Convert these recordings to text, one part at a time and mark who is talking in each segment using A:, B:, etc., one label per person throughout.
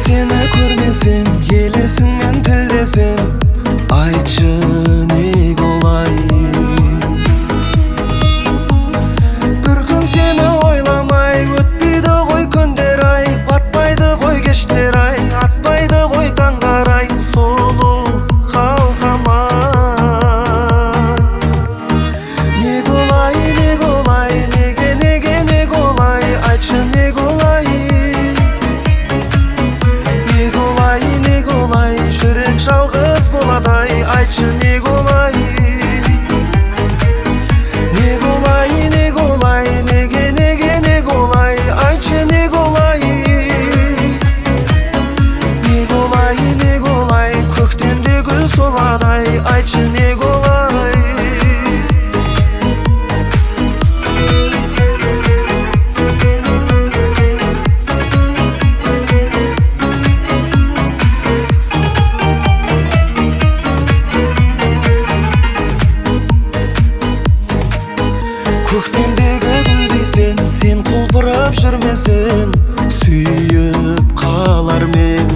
A: Seni көрмесем, елесіңмен тілдесем, айтшы не олай. Бір күн сені ойламай өтпейді ғой күндер ай, батпайды ғой кештер ай, атпайды ғой таңдар ай, сұлу қалқамай. Не олай, неге олай, айтшы не олай. Жүрек жалғыз боладай, айтшы не олай. Не олай, неге олай, айтшы не олай. Не олай, көктемде гүл соладай, айтшы не олай. Көктемдегі гүлдейсен, сен құлпырып жүрмесең, сүйіп қалар мен.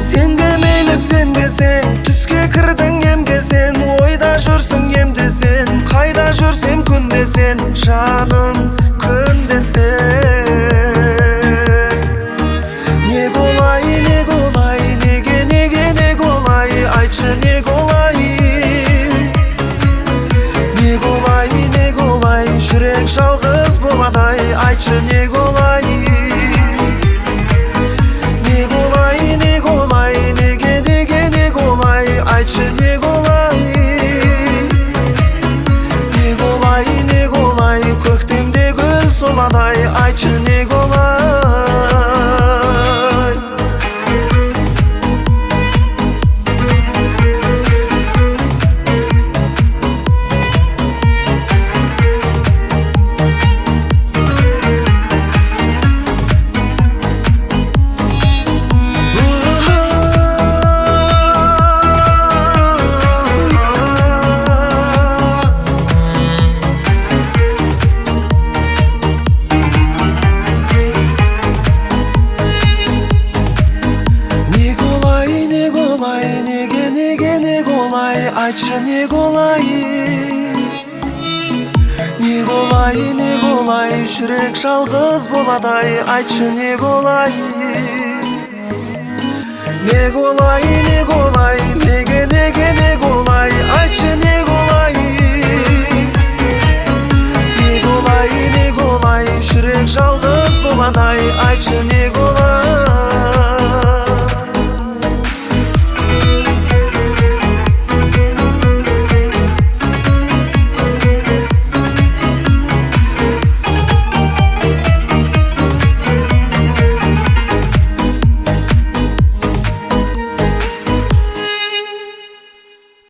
A: Сен де мейлі сенбесең, түске кірдің емгесен, ойда жүрсің емдесен, қайда жүрсем күндесен, жаным күндесен. Не олай, неге олай, айтшы не олай. Не олай, жүрек жалғыз боладай, айтшы не олай. Не олай, неге олай, айтшы не олай. Не олай, көктемде гүл соладай, айтшы не олай. Айтшы не олай. Не олай, жүрек жалғыз боладай, айтшы не олай. Не олай, неге олай, айтшы не олай.